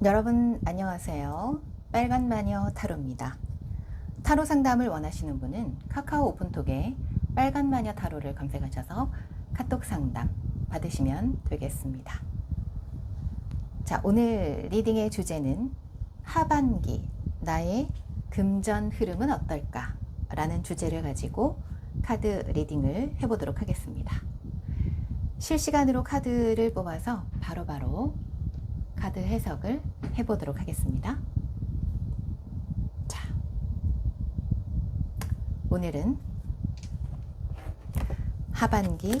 여러분 안녕하세요. 빨간 마녀 타로입니다. 타로 상담을 원하시는 분은 카카오 오픈톡에 빨간 마녀 타로를 검색하셔서 카톡 상담 받으시면 되겠습니다. 자, 오늘 리딩의 주제는 하반기 나의 금전 흐름은 어떨까? 라는 주제를 가지고 카드 리딩을 해보도록 하겠습니다. 실시간으로 카드를 뽑아서 바로바로 카드 해석을 해보도록 하겠습니다. 자, 오늘은 하반기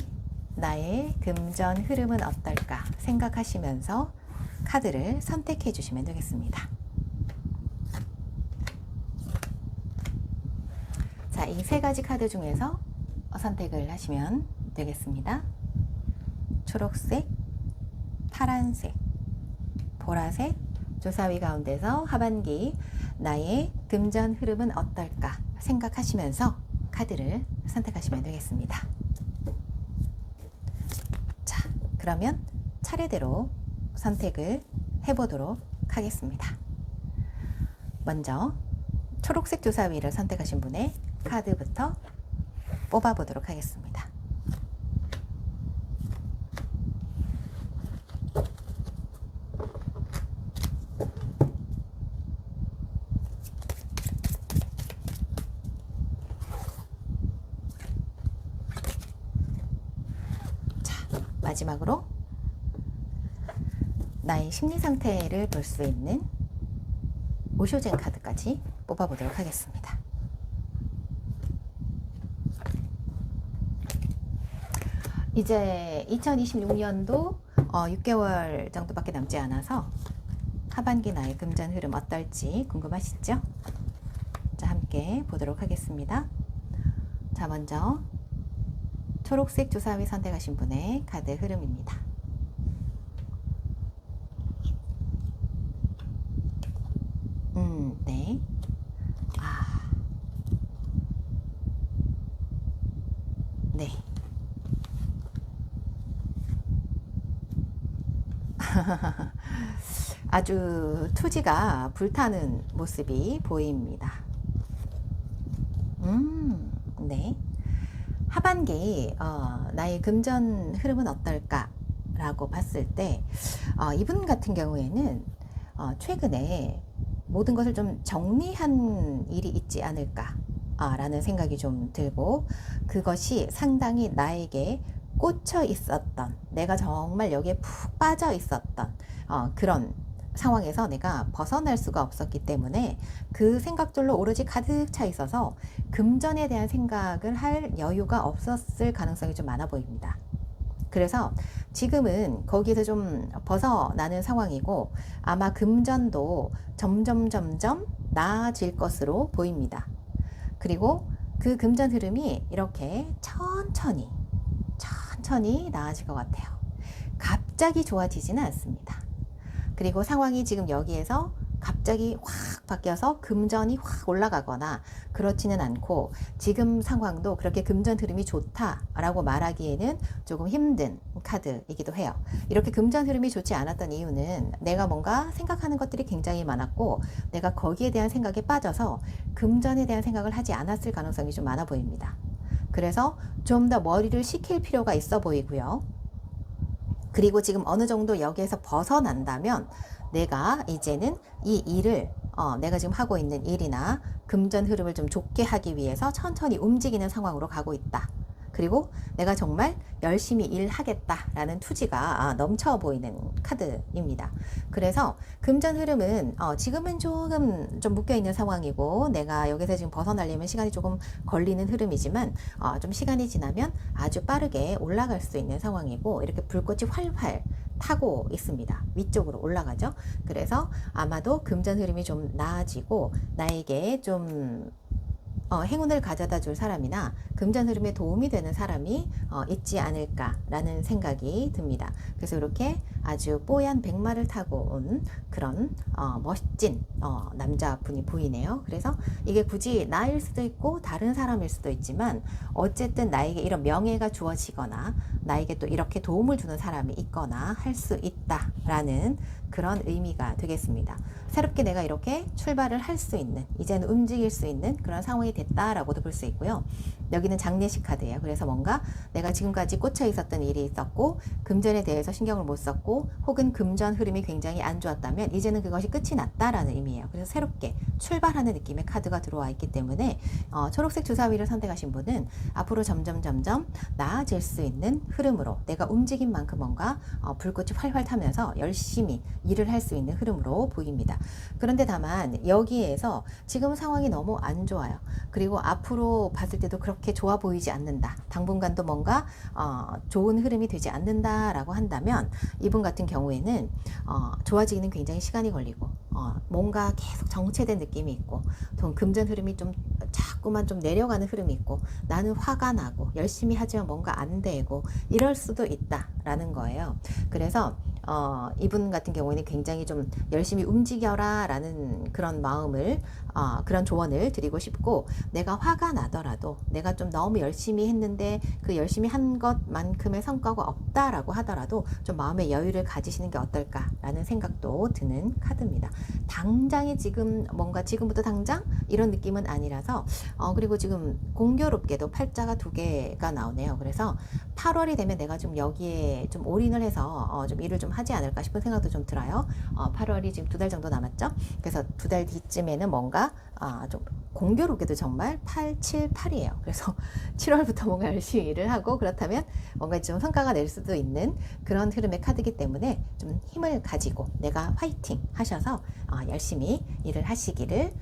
나의 금전 흐름은 어떨까 생각하시면서 카드를 선택해 주시면 되겠습니다. 자, 이 세 가지 카드 중에서 선택을 하시면 되겠습니다. 초록색, 파란색, 보라색, 조사위 가운데서 하반기 나의 금전 흐름은 어떨까 생각하시면서 카드를 선택하시면 되겠습니다. 자, 그러면 차례대로 선택을 해보도록 하겠습니다. 먼저 초록색 조사위를 선택하신 분의 카드부터 뽑아보도록 하겠습니다. 마지막으로 나의 심리 상태를 볼 수 있는 오쇼젠 카드까지 뽑아보도록 하겠습니다. 이제 2026년도 6개월 정도밖에 남지 않아서 하반기 나의 금전 흐름 어떨지 궁금하시죠? 자, 함께 보도록 하겠습니다. 자, 먼저 초록색 조사위 선택하신 분의 카드 흐름입니다. 네. 네. 아주 투지가 불타는 모습이 보입니다. 네. 하반기 나의 금전 흐름은 어떨까 라고 봤을 때 이분 같은 경우에는 최근에 모든 것을 좀 정리한 일이 있지 않을까 라는 생각이 좀 들고, 그것이 상당히 나에게 꽂혀 있었던, 내가 정말 여기에 푹 빠져 있었던 그런 상황에서 내가 벗어날 수가 없었기 때문에 그 생각들로 오로지 가득 차 있어서 금전에 대한 생각을 할 여유가 없었을 가능성이 좀 많아 보입니다. 그래서 지금은 거기에서 좀 벗어나는 상황이고, 아마 금전도 점점 나아질 것으로 보입니다. 그리고 그 금전 흐름이 이렇게 천천히 나아질 것 같아요. 갑자기 좋아지지는 않습니다. 그리고 상황이 지금 여기에서 갑자기 확 바뀌어서 금전이 확 올라가거나 그렇지는 않고, 지금 상황도 그렇게 금전 흐름이 좋다라고 말하기에는 조금 힘든 카드이기도 해요. 이렇게 금전 흐름이 좋지 않았던 이유는 내가 뭔가 생각하는 것들이 굉장히 많았고, 내가 거기에 대한 생각에 빠져서 금전에 대한 생각을 하지 않았을 가능성이 좀 많아 보입니다. 그래서 좀 더 머리를 식힐 필요가 있어 보이고요. 그리고 지금 어느 정도 여기에서 벗어난다면 내가 이제는 이 일을 내가 지금 하고 있는 일이나 금전 흐름을 좀 좋게 하기 위해서 천천히 움직이는 상황으로 가고 있다. 그리고 내가 정말 열심히 일하겠다라는 투지가 넘쳐 보이는 카드입니다. 그래서 금전 흐름은 지금은 조금 좀 묶여있는 상황이고, 내가 여기서 지금 벗어나려면 시간이 조금 걸리는 흐름이지만 좀 시간이 지나면 아주 빠르게 올라갈 수 있는 상황이고, 이렇게 불꽃이 활활 타고 있습니다. 위쪽으로 올라가죠. 그래서 아마도 금전 흐름이 좀 나아지고, 나에게 좀 행운을 가져다 줄 사람이나 금전 흐름에 도움이 되는 사람이 있지 않을까라는 생각이 듭니다. 그래서 이렇게 아주 뽀얀 백마를 타고 온 그런 멋진 남자분이 보이네요. 그래서 이게 굳이 나일 수도 있고 다른 사람일 수도 있지만 어쨌든 나에게 이런 명예가 주어지거나 나에게 또 이렇게 도움을 주는 사람이 있거나 할 수 있다라는 그런 의미가 되겠습니다. 새롭게 내가 이렇게 출발을 할 수 있는, 이제는 움직일 수 있는 그런 상황이 됐다라고도 볼 수 있고요. 여기는 장례식 카드예요. 그래서 뭔가 내가 지금까지 꽂혀 있었던 일이 있었고 금전에 대해서 신경을 못 썼고 혹은 금전 흐름이 굉장히 안 좋았다면 이제는 그것이 끝이 났다라는 의미예요. 그래서 새롭게 출발하는 느낌의 카드가 들어와 있기 때문에 초록색 주사위를 선택하신 분은 앞으로 점점 나아질 수 있는 흐름으로 내가 움직인 만큼 뭔가 불꽃이 활활 타면서 열심히 일을 할 수 있는 흐름으로 보입니다. 그런데 다만 여기에서 지금 상황이 너무 안 좋아요. 그리고 앞으로 봤을 때도 그렇게 좋아 보이지 않는다. 당분간도 뭔가 좋은 흐름이 되지 않는다라고 한다면 이분 같은 경우에는 좋아지기는 굉장히 시간이 걸리고 뭔가 계속 정체된 느낌이 있고 또 금전 흐름이 좀 자꾸만 좀 내려가는 흐름이 있고 나는 화가 나고 열심히 하지만 뭔가 안 되고 이럴 수도 있다라는 거예요. 그래서 이분 같은 경우에는 굉장히 좀 열심히 움직여라 라는 그런 마음을 그런 조언을 드리고 싶고 내가 화가 나더라도 내가 좀 너무 열심히 했는데 그 열심히 한 것만큼의 성과가 없다라고 하더라도 좀 마음의 여유를 가지시는 게 어떨까라는 생각도 드는 카드입니다. 당장이 지금 뭔가 지금부터 당장 이런 느낌은 아니라서 그리고 지금 공교롭게도 팔자가 두 개가 나오네요. 그래서 8월이 되면 내가 좀 여기에 좀 올인을 해서 좀 일을 좀 하지 않을까 싶은 생각도 좀 들어요. 8월이 지금 2달 정도 남았죠. 그래서 2달 뒤쯤에는 뭔가 좀 공교롭게도 정말 8, 7, 8이에요. 그래서 7월부터 뭔가 열심히 일을 하고 그렇다면 뭔가 좀 성과가 낼 수도 있는 그런 흐름의 카드이기 때문에 좀 힘을 가지고 내가 화이팅 하셔서 열심히 일을 하시기를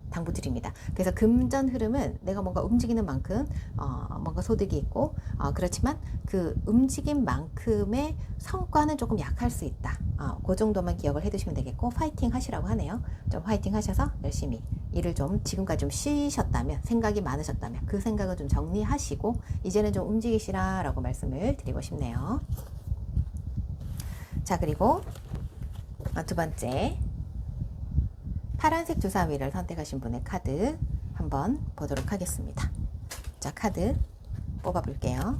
당부드립니다. 그래서 금전 흐름은 내가 뭔가 움직이는 만큼 뭔가 소득이 있고 그렇지만 그 움직임 만큼의 성과는 조금 약할 수 있다. 그 정도만 기억을 해두시면 되겠고 파이팅 하시라고 하네요. 좀 파이팅 하셔서 열심히 일을 좀 지금까지 좀 쉬셨다면 생각이 많으셨다면 그 생각은 좀 정리하시고 이제는 좀 움직이시라 라고 말씀을 드리고 싶네요. 자, 그리고 두 번째 파란색 주사위를 선택하신 분의 카드 한번 보도록 하겠습니다. 자, 카드 뽑아 볼게요.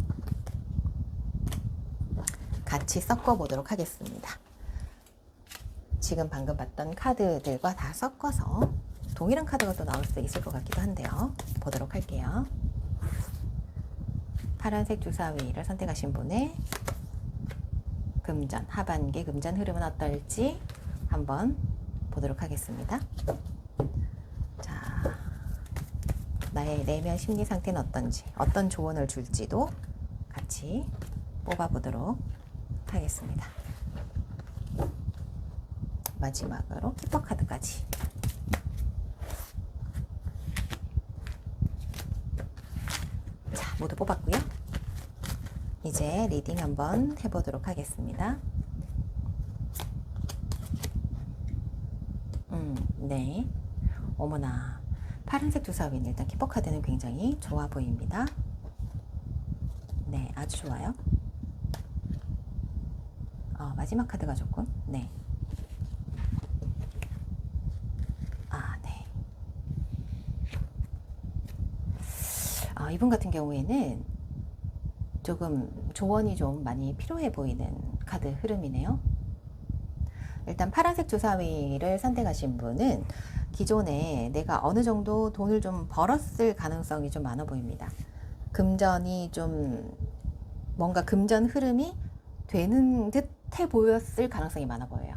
같이 섞어 보도록 하겠습니다. 지금 방금 봤던 카드들과 다 섞어서 동일한 카드가 또 나올 수 있을 것 같기도 한데요. 보도록 할게요. 파란색 주사위를 선택하신 분의 금전, 하반기 금전 흐름은 어떨지 한번 보도록 하겠습니다. 자, 나의 내면 심리 상태는 어떤지, 어떤 조언을 줄지도 같이 뽑아보도록 하겠습니다. 마지막으로 키퍼 카드까지. 자, 모두 뽑았고요. 이제 리딩 한번 해보도록 하겠습니다. 네. 어머나. 파란색 주사위는 일단 키퍼 카드는 굉장히 좋아 보입니다. 네, 아주 좋아요. 마지막 카드가 좋군. 네. 네. 이분 같은 경우에는 조금 조언이 좀 많이 필요해 보이는 카드 흐름이네요. 일단 파란색 주사위를 선택하신 분은 기존에 내가 어느 정도 돈을 좀 벌었을 가능성이 좀 많아 보입니다. 금전이 좀 뭔가 금전 흐름이 되는 듯해 보였을 가능성이 많아 보여요.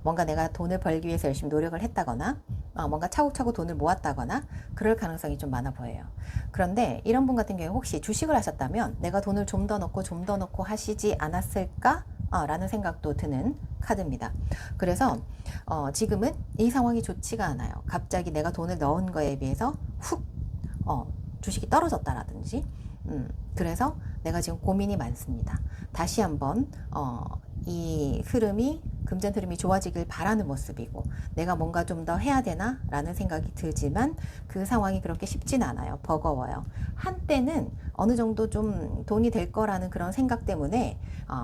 뭔가 내가 돈을 벌기 위해서 열심히 노력을 했다거나 뭔가 차곡차곡 돈을 모았다거나 그럴 가능성이 좀 많아 보여요. 그런데 이런 분 같은 경우에 혹시 주식을 하셨다면 내가 돈을 좀 더 넣고 하시지 않았을까? 라는 생각도 드는 카드입니다. 그래서 지금은 이 상황이 좋지가 않아요. 갑자기 내가 돈을 넣은 거에 비해서 훅 주식이 떨어졌다라든지 그래서 내가 지금 고민이 많습니다. 다시 한번 이 흐름이 금전 흐름이 좋아지길 바라는 모습이고, 내가 뭔가 좀 더 해야 되나 라는 생각이 들지만 그 상황이 그렇게 쉽진 않아요. 버거워요. 한때는 어느 정도 좀 돈이 될 거라는 그런 생각 때문에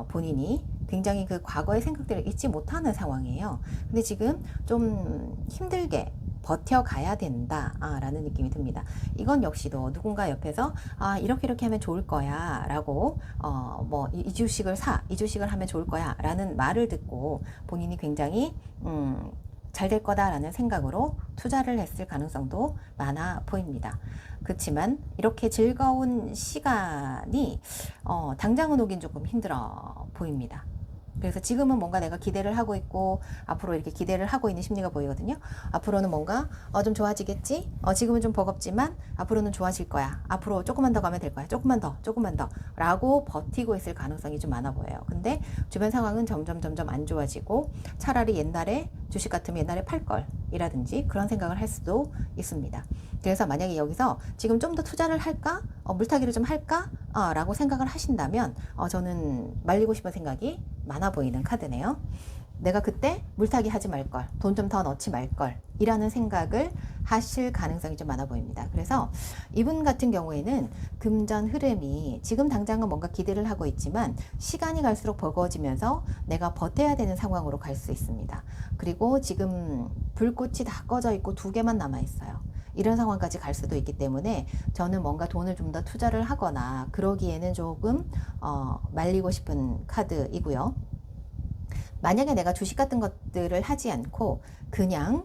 본인이 굉장히 그 과거의 생각들을 잊지 못하는 상황이에요. 근데 지금 좀 힘들게 버텨가야 된다라는 느낌이 듭니다. 이건 역시도 누군가 옆에서 이렇게 하면 좋을 거야 라고 뭐 이 주식을 이 주식을 하면 좋을 거야 라는 말을 듣고 본인이 굉장히 잘 될 거다라는 생각으로 투자를 했을 가능성도 많아 보입니다. 그렇지만 이렇게 즐거운 시간이 당장은 오긴 조금 힘들어 보입니다. 그래서 지금은 뭔가 내가 기대를 하고 있고 앞으로 이렇게 기대를 하고 있는 심리가 보이거든요. 앞으로는 뭔가 좀 좋아지겠지? 지금은 좀 버겁지만 앞으로는 좋아질 거야. 앞으로 조금만 더 가면 될 거야. 조금만 더 라고 버티고 있을 가능성이 좀 많아 보여요. 근데 주변 상황은 점점 안 좋아지고 차라리 옛날에 주식 같으면 옛날에 팔 걸 이라든지 그런 생각을 할 수도 있습니다. 그래서 만약에 여기서 지금 좀 더 투자를 할까? 물타기를 좀 할까? 라고 생각을 하신다면 저는 말리고 싶은 생각이 많아 보이는 카드네요. 내가 그때 물타기 하지 말걸, 돈 좀 더 넣지 말걸 이라는 생각을 하실 가능성이 좀 많아 보입니다. 그래서 이분 같은 경우에는 금전 흐름이 지금 당장은 뭔가 기대를 하고 있지만 시간이 갈수록 버거워지면서 내가 버텨야 되는 상황으로 갈 수 있습니다. 그리고 지금 불꽃이 다 꺼져 있고 2개만 남아 있어요. 이런 상황까지 갈 수도 있기 때문에 저는 뭔가 돈을 좀 더 투자를 하거나 그러기에는 조금 말리고 싶은 카드이고요. 만약에 내가 주식 같은 것들을 하지 않고 그냥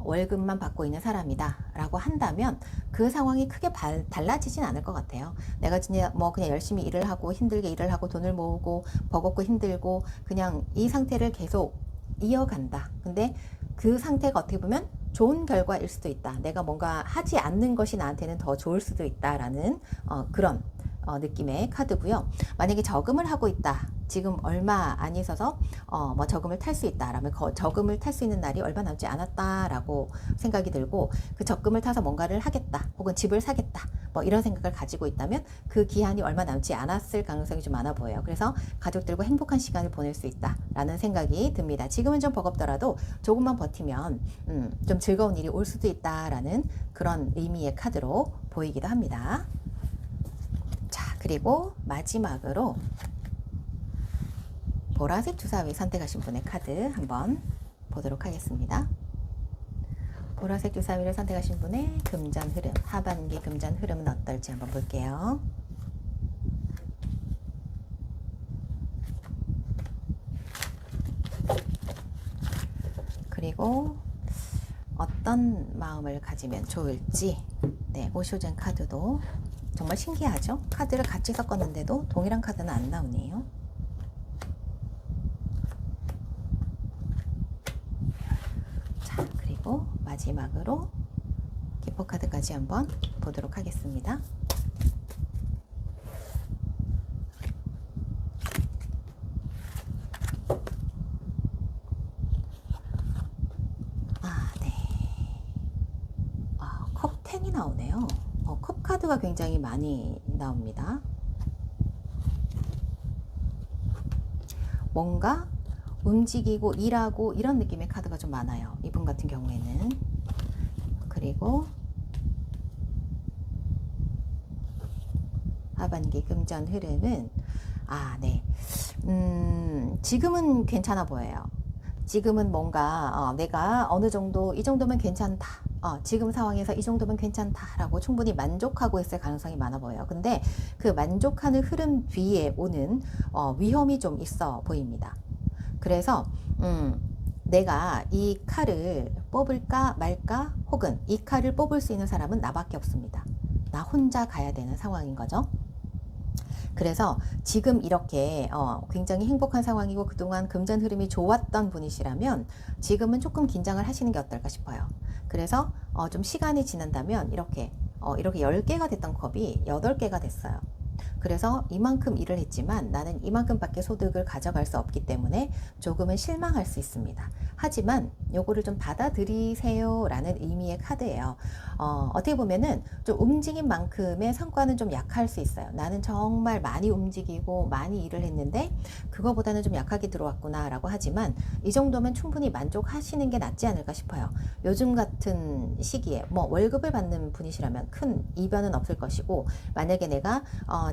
월급만 받고 있는 사람이다 라고 한다면 그 상황이 크게 달라지진 않을 것 같아요. 내가 진짜 뭐 그냥 열심히 일을 하고 힘들게 일을 하고 돈을 모으고 버겁고 힘들고 그냥 이 상태를 계속 이어간다. 근데 그 상태가 어떻게 보면 좋은 결과일 수도 있다. 내가 뭔가 하지 않는 것이 나한테는 더 좋을 수도 있다라는 그런 느낌의 카드고요. 만약에 저금을 하고 있다. 지금 얼마 안 있어서 뭐 저금을 탈 수 있다라면 저금을 탈 수 있는 날이 얼마 남지 않았다라고 생각이 들고 그 적금을 타서 뭔가를 하겠다 혹은 집을 사겠다 뭐 이런 생각을 가지고 있다면 그 기한이 얼마 남지 않았을 가능성이 좀 많아 보여요. 그래서 가족들과 행복한 시간을 보낼 수 있다라는 생각이 듭니다. 지금은 좀 버겁더라도 조금만 버티면 좀 즐거운 일이 올 수도 있다라는 그런 의미의 카드로 보이기도 합니다. 자, 그리고 마지막으로 보라색 주사위 선택하신 분의 카드 한번 보도록 하겠습니다. 보라색 주사위를 선택하신 분의 금전 흐름, 하반기 금전 흐름은 어떨지 한번 볼게요. 그리고 어떤 마음을 가지면 좋을지, 네, 오쇼젠 카드도 정말 신기하죠? 카드를 같이 섞었는데도 동일한 카드는 안 나오네요. 자, 그리고 마지막으로 기포 카드까지 한번 보도록 하겠습니다. 컵 10이 나오네요. 컵 카드가 굉장히 많이 나옵니다. 뭔가 움직이고 일하고 이런 느낌의 카드가 좀 많아요. 이분 같은 경우에는. 그리고 하반기 금전 흐름은 네. 지금은 괜찮아 보여요. 지금은 뭔가 내가 어느 정도 이 정도면 괜찮다. 지금 상황에서 이 정도면 괜찮다라고 충분히 만족하고 있을 가능성이 많아 보여요. 근데 그 만족하는 흐름 뒤에 오는 위험이 좀 있어 보입니다. 그래서 내가 이 칼을 뽑을까 말까 혹은 이 칼을 뽑을 수 있는 사람은 나밖에 없습니다. 나 혼자 가야 되는 상황인 거죠. 그래서 지금 이렇게 굉장히 행복한 상황이고 그동안 금전 흐름이 좋았던 분이시라면 지금은 조금 긴장을 하시는 게 어떨까 싶어요. 그래서 좀 시간이 지난다면 이렇게 10개가 됐던 컵이 8개가 됐어요. 그래서 이만큼 일을 했지만 나는 이만큼밖에 소득을 가져갈 수 없기 때문에 조금은 실망할 수 있습니다. 하지만 요거를 좀 받아들이세요 라는 의미의 카드예요. 어떻게 보면은 좀 움직인 만큼의 성과는 좀 약할 수 있어요. 나는 정말 많이 움직이고 많이 일을 했는데 그거보다는 좀 약하게 들어왔구나 라고 하지만 이 정도면 충분히 만족하시는 게 낫지 않을까 싶어요. 요즘 같은 시기에 뭐 월급을 받는 분이시라면 큰 이변은 없을 것이고, 만약에 내가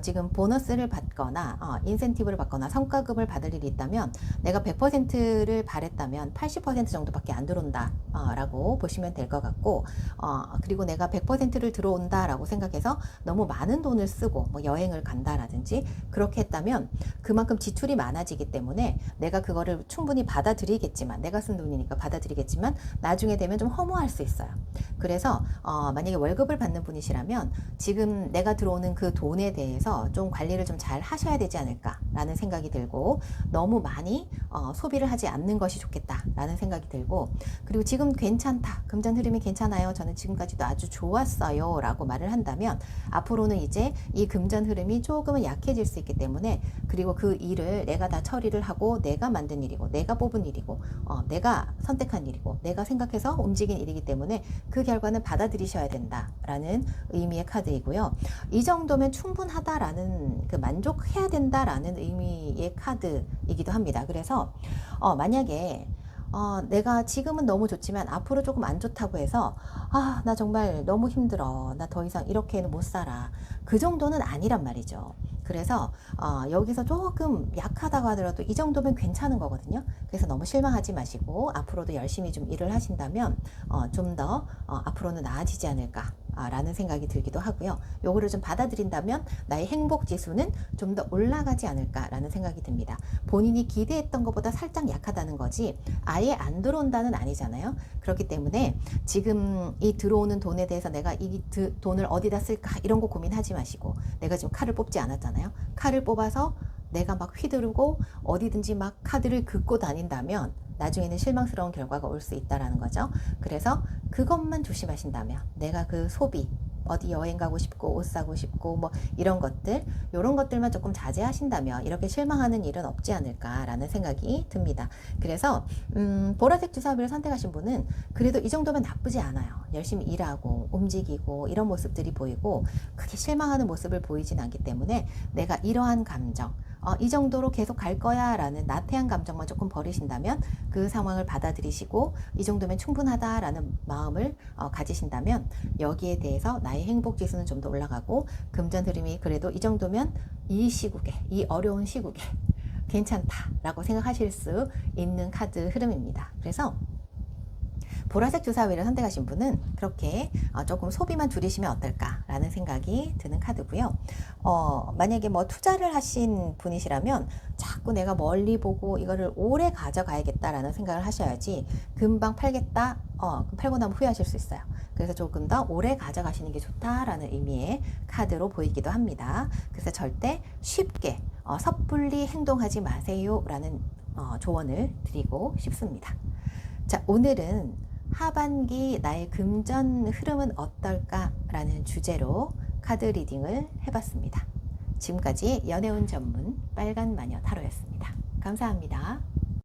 지금 보너스를 받거나 인센티브를 받거나 성과급을 받을 일이 있다면 내가 100%를 바랬다면 80% 정도밖에 안 들어온다 라고 보시면 될 것 같고, 그리고 내가 100%를 들어온다 라고 생각해서 너무 많은 돈을 쓰고 뭐 여행을 간다라든지 그렇게 했다면 그만큼 지출이 많아지기 때문에 내가 그거를 충분히 받아들이겠지만, 내가 쓴 돈이니까 받아들이겠지만 나중에 되면 좀 허무할 수 있어요. 그래서 만약에 월급을 받는 분이시라면 지금 내가 들어오는 그 돈에 대해서 좀 관리를 좀 잘 하셔야 되지 않을까라는 생각이 들고, 너무 많이 소비를 하지 않는 것이 좋겠다라는 생각이 들고, 그리고 지금 괜찮다, 금전 흐름이 괜찮아요, 저는 지금까지도 아주 좋았어요 라고 말을 한다면 앞으로는 이제 이 금전 흐름이 조금은 약해질 수 있기 때문에, 그리고 그 일을 내가 다 처리를 하고 내가 만든 일이고 내가 뽑은 일이고 내가 선택한 일이고 내가 생각해서 움직인 일이기 때문에 그 결과는 받아들이셔야 된다라는 의미의 카드이고요. 이 정도면 충분하다라는, 그 만족해야 된다라는 의미의 카드이기도 합니다. 그래서 만약에 내가 지금은 너무 좋지만 앞으로 조금 안 좋다고 해서 나 정말 너무 힘들어, 나 더 이상 이렇게는 못 살아, 그 정도는 아니란 말이죠. 그래서 여기서 조금 약하다고 하더라도 이 정도면 괜찮은 거거든요. 그래서 너무 실망하지 마시고 앞으로도 열심히 좀 일을 하신다면 좀 더 앞으로는 나아지지 않을까 라는 생각이 들기도 하고요. 요거를 좀 받아들인다면 나의 행복 지수는 좀 더 올라가지 않을까라는 생각이 듭니다. 본인이 기대했던 것보다 살짝 약하다는 거지 아예 안 들어온다는 아니잖아요. 그렇기 때문에 지금 이 들어오는 돈에 대해서 내가 이 돈을 어디다 쓸까 이런 거 고민하지 마시고, 내가 지금 칼을 뽑지 않았잖아요. 칼을 뽑아서 내가 막 휘두르고 어디든지 막 카드를 긋고 다닌다면 나중에는 실망스러운 결과가 올 수 있다라는 거죠. 그래서 그것만 조심하신다면, 내가 그 소비, 어디 여행 가고 싶고 옷 사고 싶고 뭐 이런 것들, 이런 것들만 조금 자제하신다면 이렇게 실망하는 일은 없지 않을까라는 생각이 듭니다. 그래서 보라색 주사위를 선택하신 분은 그래도 이 정도면 나쁘지 않아요. 열심히 일하고 움직이고 이런 모습들이 보이고 크게 실망하는 모습을 보이진 않기 때문에 내가 이러한 감정, 이 정도로 계속 갈 거야 라는 나태한 감정만 조금 버리신다면, 그 상황을 받아들이시고 이 정도면 충분하다라는 마음을 가지신다면 여기에 대해서 나의 행복 지수는 좀 더 올라가고, 금전 흐름이 그래도 이 정도면 이 시국에, 이 어려운 시국에 괜찮다라고 생각하실 수 있는 카드 흐름입니다. 그래서 보라색 주사위를 선택하신 분은 그렇게 조금 소비만 줄이시면 어떨까라는 생각이 드는 카드고요. 만약에 뭐 투자를 하신 분이시라면 자꾸 내가 멀리 보고 이거를 오래 가져가야겠다라는 생각을 하셔야지, 금방 팔겠다, 팔고 나면 후회하실 수 있어요. 그래서 조금 더 오래 가져가시는 게 좋다라는 의미의 카드로 보이기도 합니다. 그래서 절대 쉽게 섣불리 행동하지 마세요라는 조언을 드리고 싶습니다. 자, 오늘은 하반기 나의 금전 흐름은 어떨까? 라는 주제로 카드 리딩을 해봤습니다. 지금까지 연애운 전문 빨간 마녀 타로였습니다. 감사합니다.